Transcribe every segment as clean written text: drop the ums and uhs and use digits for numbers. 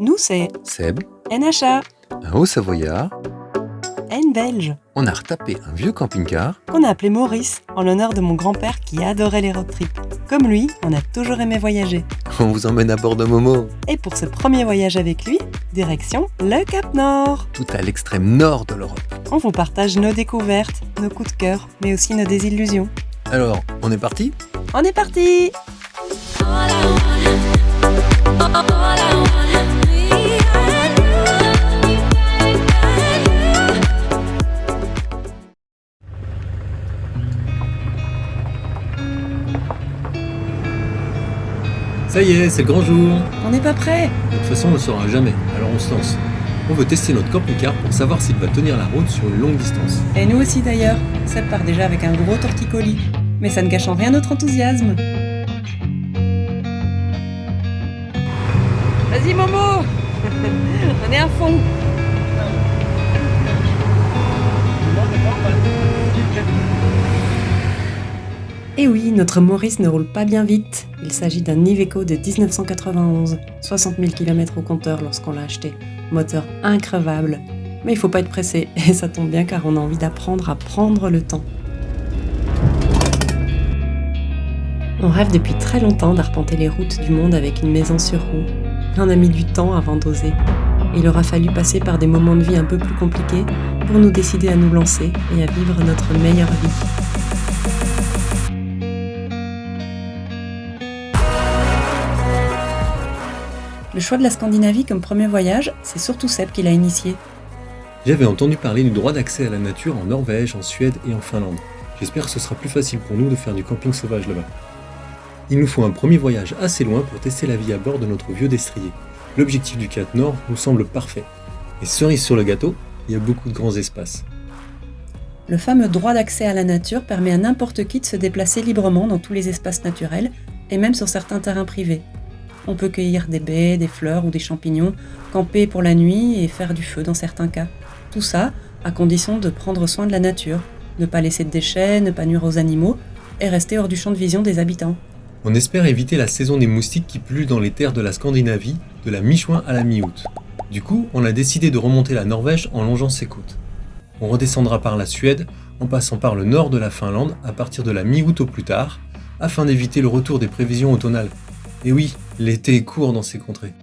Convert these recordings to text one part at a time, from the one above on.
Nous, c'est Seb, NHA, un Haut-Savoyard, N belge, on a retapé un vieux camping-car. qu'on a appelé Maurice, en l'honneur de mon grand-père qui adorait les road trips. Comme lui, on a toujours aimé voyager. On vous emmène à bord de Momo, Et pour ce premier voyage avec lui, direction le Cap Nord. tout à l'extrême nord de l'Europe. On vous partage nos découvertes, nos coups de cœur, mais aussi nos désillusions. Alors, on est parti ? On est parti! Ça y est, c'est le grand jour. On n'est pas prêt! De toute façon, on ne le saura jamais, alors on se lance. On veut tester notre camping-car pour savoir s'il va tenir la route sur une longue distance. Et nous aussi d'ailleurs, Seb part déjà avec un gros torticolis. Mais ça ne gâche en rien notre enthousiasme. Vas-y Momo! On est à fond! Et oui, notre Maurice ne roule pas bien vite. Il s'agit d'un Iveco de 1991, 60 000 km au compteur lorsqu'on l'a acheté. Moteur increvable. Mais il faut pas être pressé, et ça tombe bien car on a envie d'apprendre à prendre le temps. On rêve depuis très longtemps d'arpenter les routes du monde avec une maison sur roue. On a mis du temps avant d'oser. Il aura fallu passer par des moments de vie un peu plus compliqués pour nous décider à nous lancer et à vivre notre meilleure vie. Le choix de la Scandinavie comme premier voyage, c'est surtout Seb qui l'a initié. J'avais entendu parler du droit d'accès à la nature en Norvège, en Suède et en Finlande. J'espère que ce sera plus facile pour nous de faire du camping sauvage là-bas. Il nous faut un premier voyage assez loin pour tester la vie à bord de notre vieux destrier. L'objectif du Cap Nord nous semble parfait. Et cerise sur le gâteau, il y a beaucoup de grands espaces. Le fameux droit d'accès à la nature permet à n'importe qui de se déplacer librement dans tous les espaces naturels et même sur certains terrains privés. On peut cueillir des baies, des fleurs ou des champignons, camper pour la nuit et faire du feu dans certains cas. Tout ça à condition de prendre soin de la nature, ne pas laisser de déchets, ne pas nuire aux animaux et rester hors du champ de vision des habitants. On espère éviter la saison des moustiques qui pullulent dans les terres de la Scandinavie de la mi-juin à la mi-août. Du coup, on a décidé de remonter la Norvège en longeant ses côtes. On redescendra par la Suède en passant par le nord de la Finlande à partir de la mi-août au plus tard, afin d'éviter le retour des prévisions automnales. Et oui, l'été est court dans ces contrées.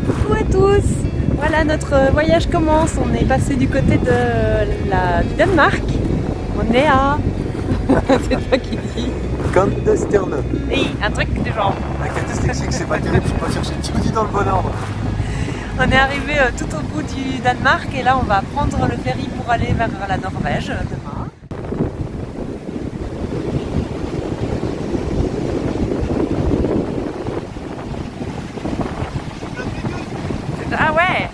Coucou à tous! Voilà, notre voyage commence. On est passé du côté du Danemark. On est à... c'est toi qui dis. Kantesterne. Oui, un truc du genre. Avec la dyslexie, c'est pas terrible, je suis pas sûr que j'ai tout dit dans le bon ordre. On est arrivé tout au bout du Danemark et là on va prendre le ferry pour aller vers la Norvège demain. Ah ouais!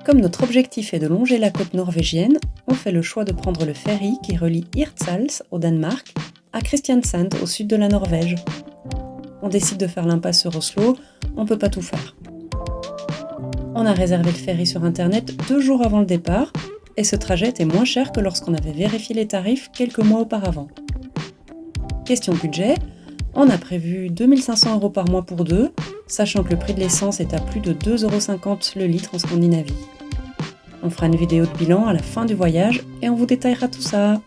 Comme notre objectif est de longer la côte norvégienne, on fait le choix de prendre le ferry qui relie Hirtshals au Danemark à Kristiansand au sud de la Norvège. On décide de faire l'impasse sur Oslo, on peut pas tout faire. On a réservé le ferry sur internet 2 jours avant le départ et ce trajet était moins cher que lorsqu'on avait vérifié les tarifs quelques mois auparavant. Question budget, on a prévu 2 500 € par mois pour deux, sachant que le prix de l'essence est à plus de 2,50 € le litre en Scandinavie. On fera une vidéo de bilan à la fin du voyage et on vous détaillera tout ça.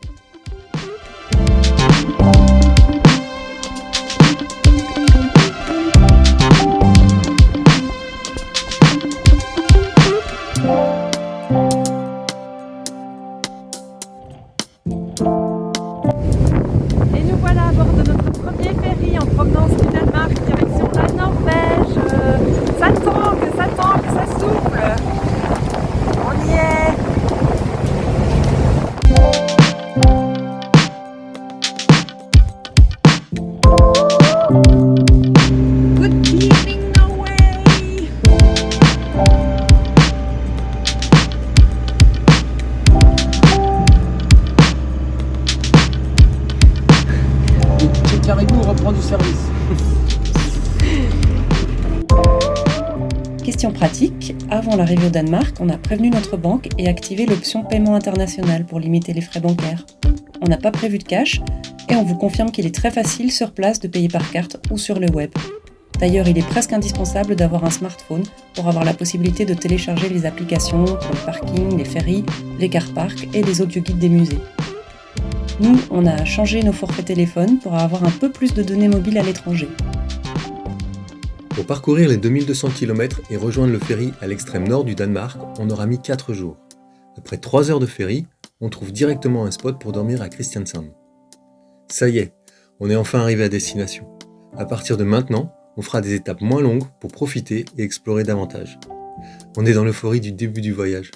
Et nous voilà à bord de notre premier ferry en provenance du Danemark, direction la Norvège. Ça tangue, ça souffle. On y est. Good evening, Norway. Check avec nous, on reprend du service. Question pratique, avant l'arrivée au Danemark, on a prévenu notre banque et activé l'option paiement international pour limiter les frais bancaires. On n'a pas prévu de cash et on vous confirme qu'il est très facile sur place de payer par carte ou sur le web. D'ailleurs, il est presque indispensable d'avoir un smartphone pour avoir la possibilité de télécharger les applications pour le parking, les ferries, les car-parks et les audioguides des musées. Nous, on a changé nos forfaits téléphone pour avoir un peu plus de données mobiles à l'étranger. Pour parcourir les 2200 km et rejoindre le ferry à l'extrême nord du Danemark, on aura mis 4 jours. Après 3 heures de ferry, on trouve directement un spot pour dormir à Kristiansand. Ça y est, on est enfin arrivé à destination. À partir de maintenant, on fera des étapes moins longues pour profiter et explorer davantage. On est dans l'euphorie du début du voyage.